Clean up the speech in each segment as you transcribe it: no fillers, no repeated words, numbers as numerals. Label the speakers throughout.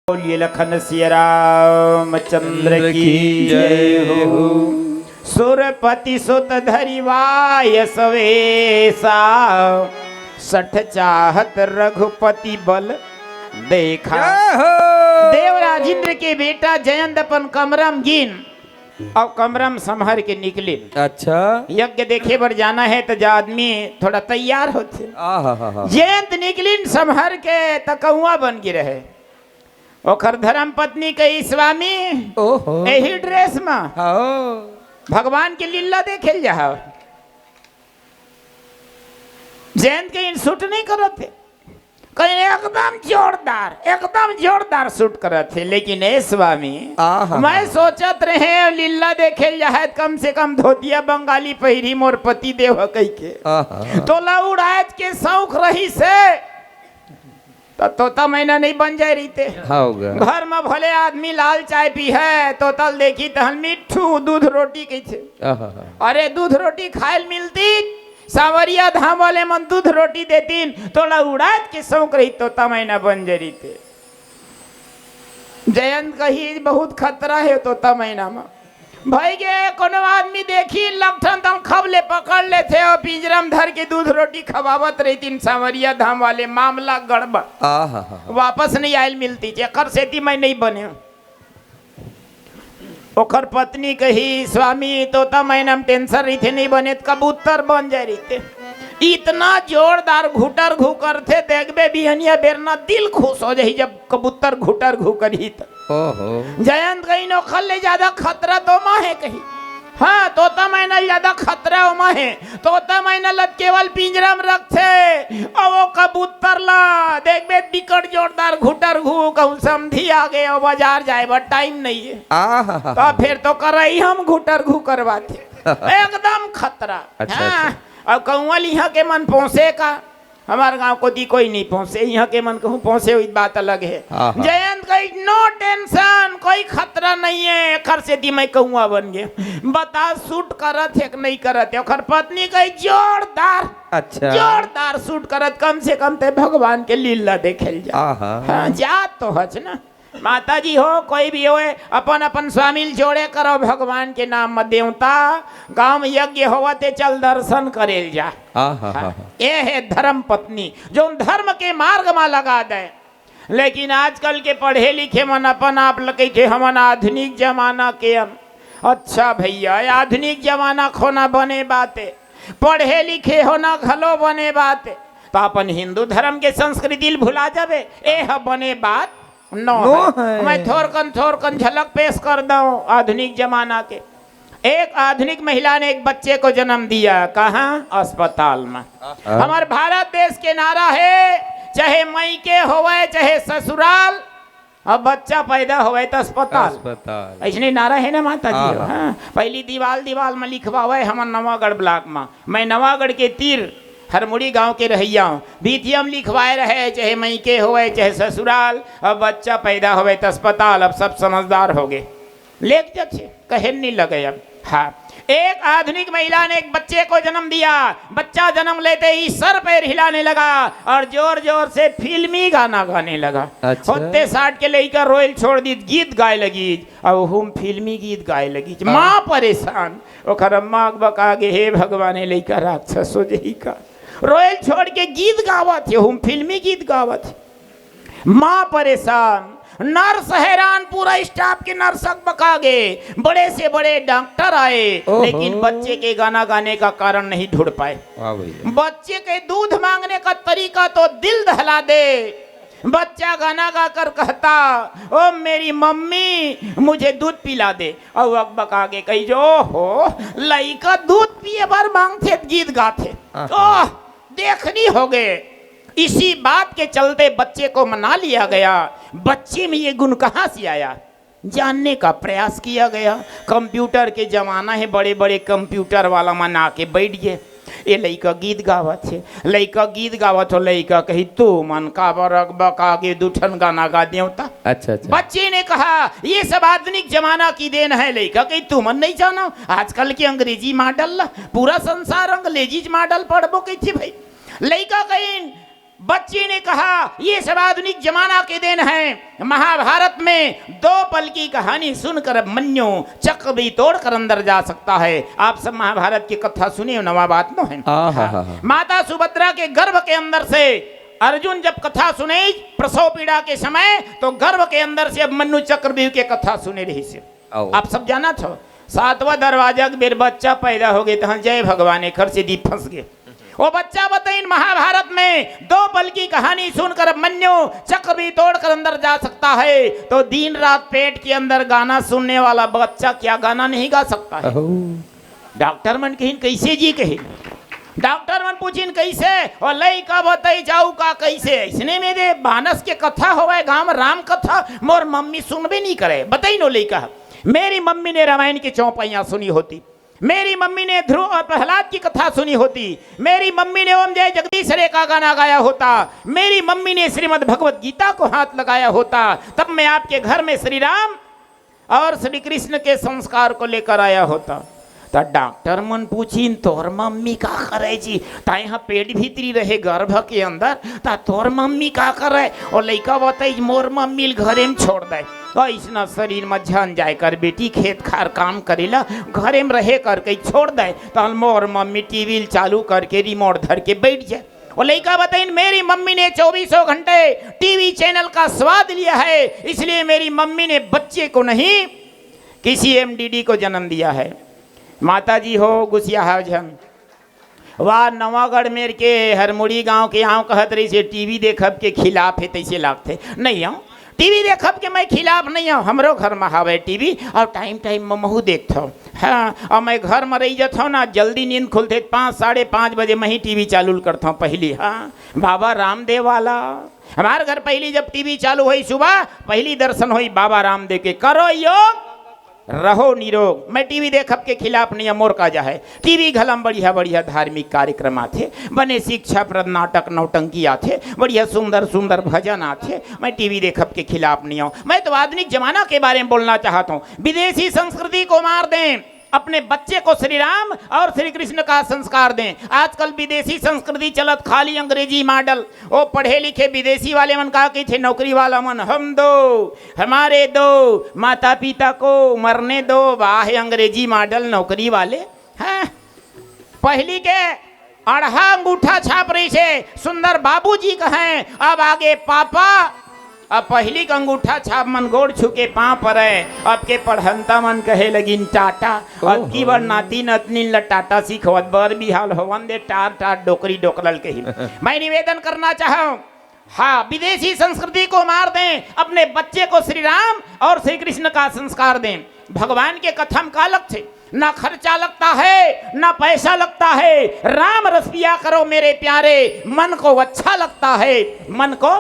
Speaker 1: बोलिए लखन सिया रामचंद्र की जय हो। सुरपति सुत धरिवाय सवेसा, सठ चाहत रघुपति बल देखा। देवराज इंद्र के बेटा जयंत अपन कमरम गिन और कमरम संभर के निकले।
Speaker 2: अच्छा,
Speaker 1: यज्ञ देखे बर जाना है तो जो आदमी थोड़ा तैयार होते। जयंत निकलिन संभर के तकौआ बन गिरे है। ओखर धर्म पत्नी के स्वामी यही ड्रेस में भगवान के लीला देखे जा। जयंत के इन शूट नहीं करत थे, कहीं एकदम जोरदार शूट करत थे। लेकिन ए स्वामी मैं सोचत रहे लीला देखे जाए कम से कम धोतिया बंगाली पहिरी मोर पति देव कह के तो लौड़ाज के शौक रही से तोता मैना नहीं बन जाए रही थे। घर में भले आदमी लाल चाय पी है तो तल देखी तहन मिठू दूध रोटी कही थे। अरे दूध रोटी खाए मिलती, सावरिया धाम वाले मन दूध रोटी देती तो उड़ात के शौक रही तोता मैना बन जा रही थे। जयंत कही बहुत खतरा है तोता मैना में भाई गे। कोनो आदमी देखी लक्षण तम खबले पकड़ ले थे और पिंजरम धर के दूध रोटी खवावत रही थी। सावरिया धाम वाले मामला गड़बड़, वापस नहीं आयल मिलती कर सेती मैं नहीं बने। ओखर पत्नी कही स्वामी तोता मैना टेंशन रही थे नहीं बने कबूतर बन जा रही थे। इतना जोरदार घुटर घू कर थे देखबे बिहनिया बेरना दिल खुश हो जाही जब कबूतर घुटर घू करी तो। जयंत कही नो खल ज्यादा खतरा तो माँ है कही। हाँ तोता मैना ज्यादा खतरा हो है। तोता मैना लत केवल पिंजरा में रखे और वो कबूतर ला देखबे बिकट जोरदार घुटर घू कहूँ समझी आ गए और बाजार जाए बट टाइम नहीं है तो फिर तो कर रही हम घुटर घू करवाते एकदम खतरा। हाँ और कहूँ यहाँ के मन पहुँचे का हमारे गांव को दी कोई नहीं पहुंचे, यहाँ के मन कहूँ पहुंचे हुई बात अलग है। जयंत कही नो टेंशन कोई खतरा नहीं है खर से दी मैं कहूँ बन गए बता शूट करत है नहीं करत है। खर पत्नी कही जोरदार जोरदार शूट करत कम से कम ते भगवान के लीला देखे जा। जात तो हच ना माता जी हो कोई भी हो अपन अपन स्वामिल जोड़े करो भगवान के नाम में। देवता गांव में यज्ञ होवते चल दर्शन करेल जा। ये है धर्म पत्नी जो धर्म के मार्ग में लगा दे। लेकिन आजकल के पढ़े लिखे मन अपन आप लगे थे हमन आधुनिक जमाना के अच्छा भैया आधुनिक जमाना खोना बने बाते, पढ़े लिखे होना घलो बने बाते तो अपन हिंदू धर्म के संस्कृति भुला जावे ए बने बात नो मैं थोरकन झलक पेश कर दूं आधुनिक जमाना के। एक आधुनिक महिला ने एक बच्चे को जन्म दिया कहाँ अस्पताल में। हमारे भारत देश के नारा है चाहे मायके होवे चाहे ससुराल अब बच्चा पैदा होवे तो अस्पताल ऐसे नारा है ना माता जी। हाँ पहली दीवाल में लिखवावे हम नवागढ़ ब्लॉक में मैं नवागढ़ के तीर हरमुड़ी गांव के रहिया बीतियम लिखवाए रहे चाहे मायके होवे चाहे ससुराल अब बच्चा पैदा होवे तो अस्पताल। अब सब समझदार हो गए लेक जब से कहे नहीं लगे अब। हाँ एक आधुनिक महिला ने एक बच्चे को जन्म दिया, बच्चा जन्म लेते ही सर पैर हिलाने लगा और जोर जोर से फिल्मी गाना गाने लगा। होते 60 के लेकर रोयल छोड़ दी गीत गाए लगी अब हम फिल्मी गीत गाए लगी। माँ परेशान ओखर अम्मा बका गे हे भगवान लेकर राक्षस हो जही का रोयल छोड़ के गीत गावत है हम फिल्मी गीत गावत है। माँ परेशान नर्स हैरान पूरा स्टाफ के नर्सक बका गए, बड़े से बड़े डॉक्टर आए लेकिन बच्चे के गाना गाने का कारण नहीं ढूंढ पाए। बच्चे के दूध मांगने का तरीका तो दिल दहला दे। बच्चा गाना गाकर कहता ओ मेरी मम्मी मुझे दूध पिला दे और वक्त बका के कही जो हो लड़का दूध पिए बार मांगते गीत गाते ओह देखनी हो गए। इसी बात के चलते बच्चे को मना लिया गया। बच्चे में ये गुण कहाँ से आया जानने का प्रयास किया गया। कंप्यूटर के जमाना है, बड़े बड़े कंप्यूटर वाला मना के बैठ गए। ये लड़का गीत गावत है, लड़का गीत गावत हो लड़का कही तू मन का बरक बका के दूठन गाना गा देवता। अच्छा। बच्चे ने कहा ये सब आधुनिक जमाना की देन है। लड़का कही तू मन नहीं जाना आजकल के अंग्रेजी मॉडल पूरा संसार अंग्रेजी मॉडल पढ़बो कही थी भाई। लड़का कही बच्ची ने कहा ये सब आधुनिक जमाना के दिन है। महाभारत में 2 पल की कहानी सुनकर मन्यो चक्र भी तोड़कर अंदर जा सकता है। आप सब महाभारत की कथा सुनिए, नवा बात नो है। माता सुभद्रा के गर्भ के अंदर से अर्जुन जब कथा सुने प्रसव पीड़ा के समय, तो गर्भ के अंदर से अब मन्नु चक्रव्यूह के कथा सुने रही से। आप सब जाना था 7वां दरवाजा के बेर बच्चा पैदा हो गए, तो जय भगवान घर से दीप फंस गए। वो बच्चा बताइन महाभारत में 2 पल की कहानी सुनकर मन्यो चक्र भी तोड़कर अंदर जा सकता है, तो दिन रात पेट के अंदर गाना सुनने वाला बच्चा क्या गाना नहीं गा सकता है। डॉक्टर मन कहीं कैसे जी कही, डॉक्टर मन पूछिन कैसे, और लई का बताई जाऊ का कैसे। इसने मेरे बानस के कथा होवे गांव राम कथा मोर मम्मी सुनबे नहीं करे। बताई नो लई का, मेरी मम्मी ने रामायण की चौपाइयां सुनी होती, मेरी मम्मी ने ध्रुव और प्रहलाद की कथा सुनी होती, मेरी मम्मी ने ओम जय जगदीश हरे का गाना गाया होता, मेरी मम्मी ने श्रीमद् भगवत गीता को हाथ लगाया होता, तब मैं आपके घर में श्री राम और श्री कृष्ण के संस्कार को लेकर आया होता। तो डॉक्टर मन पूछीन तोर मम्मी का करे जी, ता यहाँ पेट भीतरी रहे गर्भ के अंदर, ता तोर मम्मी का करे। और लड़का बताई मोर मम्मी घरे में छोड़ दे, ऐसा शरीर में झन जाए कर बेटी खेत खार काम करेला घरे में रहे कर कहीं छोड़ दे, तो मोर मम्मी टीवी चालू करके रिमोट धर के बैठ जाए। और लड़का बताइन मेरी मम्मी ने 24 घंटे टीवी चैनल का स्वाद लिया है, इसलिए मेरी मम्मी ने बच्चे को नहीं किसी एमडीडी को जन्म दिया है। माता जी हो गुसिया झन वाह नवागढ़ मेर के हरमुड़ी गांव के यहाँ कहत रही से टीवी देखब के खिलाफ है, तैसे लागते नहीं हूँ टीवी देखब के मैं खिलाफ नहीं हूँ। हमरो घर में हावे टीवी और टाइम टाइम में महू देखता हूँ। हाँ, और मैं घर में रही जाता हूँ ना, जल्दी नींद खुलते 5 साढ़े 5 बजे मैं ही टीवी चालू करता हूँ पहली। हाँ, बाबा रामदेव वाला हमारे घर पहली जब टीवी चालू हुई सुबह पहली दर्शन हुई बाबा रामदेव के, करो योग रहो निरोग। मैं टीवी देखब के खिलाफ नहीं, मोर का जा है टीवी घलम बढ़िया बढ़िया धार्मिक कार्यक्रम आते बने, शिक्षाप्रद नाटक नौटंकी आते, बढ़िया सुंदर सुंदर भजन आते। मैं टीवी देखब के खिलाफ नहीं हूँ। मैं तो आधुनिक जमाना के बारे में बोलना चाहता हूँ। विदेशी संस्कृति को मार दें, अपने बच्चे को श्री राम और श्री कृष्ण का संस्कार दें। आजकल विदेशी संस्कृति चलत खाली अंग्रेजी मॉडल, वो पढ़े लिखे विदेशी वाले मन कहा कि थे नौकरी वाला मन, हम दो हमारे दो माता पिता को मरने दो, वाह अंग्रेजी मॉडल नौकरी वाले हैं। पहली के अढ़ा अंगूठा छाप रही से सुंदर बाबूजी कहें, अब आगे पापा। अब पहली का अंगूठा छाप मन गोड़ छुके पाँव पर है, अब के पढ़ंता मन कहे लगिन टाटा। अब की बार नाती नतनी ल टाटा सीखवत बर बिहाल होवन दे टार टार डोकरी डोकलल के ही। मैं निवेदन करना चाहूँ, हाँ विदेशी संस्कृति को मार दें, अपने बच्चे को श्री राम और श्री कृष्ण का संस्कार दें। भगवान के कथम का लक्ष्य ना खर्चा लगता है ना पैसा लगता है, राम रस पिया करो मेरे प्यारे, मन को अच्छा लगता है, मन को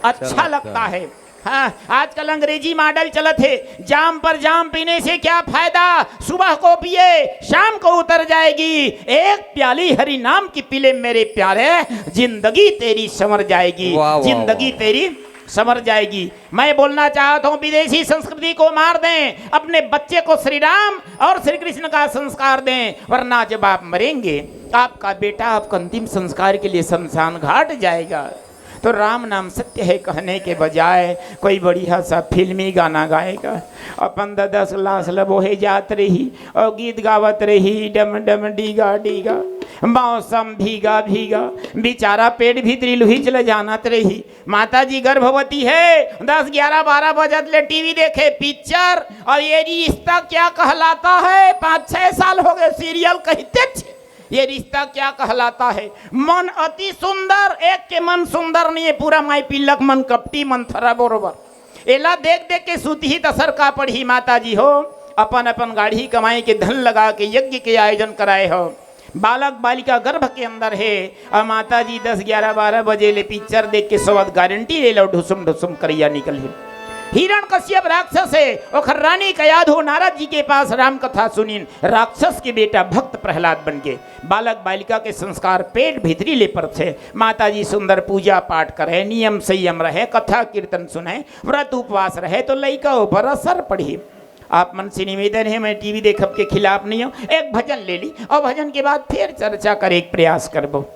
Speaker 1: अच्छा लगता है। हाँ, आजकल अंग्रेजी मॉडल चलत है, जाम पर जाम पीने से क्या फायदा, सुबह को पिए शाम को उतर जाएगी, एक प्याली हरि नाम की पीले मेरे प्यारे, जिंदगी तेरी संवर जाएगी, जिंदगी तेरी संवर जाएगी। मैं बोलना चाहता हूँ विदेशी संस्कृति को मार दें, अपने बच्चे को श्री राम और श्री कृष्ण का संस्कार दें, वरना जब आप मरेंगे आपका बेटा आपका अंतिम संस्कार के लिए शमशान घाट जाएगा। तो राम नाम सत्य है कहने के बजाय कोई बढ़िया सा फिल्मी गाना गाएगा, अपन 10 लाख लबोहे जात रही और गीत गावत रही, डम डम डीगा डीगा मौसम भीगा भीगा, बेचारा पेट भीतरी लुही चले जानत रही। माता जी गर्भवती है, 10 11 12 बजत ले टीवी देखे पिक्चर, और ये रिश्ता क्या कहलाता है 5-6 साल हो गए सीरियल कहते थे, ये रिश्ता क्या कहलाता है। मन अति सुंदर, एक के मन सुंदर नहीं है, पूरा माई पिल्लक मन कपटी मन थरा बरोबर। एला देख देख के सुती ही तसर का पढ़ी। माता जी हो अपन अपन गाढ़ी कमाई के धन लगा के यज्ञ के आयोजन कराए हो, बालक बालिका गर्भ के अंदर है, और माता जी 10 11 12 बजे ले पिक्चर देख के सोवत गारंटी ले लो ढुसुम ढुसुम करिया निकल ही। हिरण कश्यप राक्षस है, और रानी का याद हो नारद जी के पास राम कथा सुनीन, राक्षस के बेटा भक्त प्रहलाद बन के बालक बालिका के संस्कार पेट भीतरी ले पर थे। माता जी सुंदर पूजा पाठ करे, नियम संयम रहे, कथा कीर्तन सुने, व्रत उपवास रहे, तो लइका ऊपर असर पड़ी। आप मन से निवेदन है, मैं टीवी देखब के खिलाफ नहीं हूँ। एक भजन ले ली और भजन के बाद फिर चर्चा करे एक प्रयास करबो।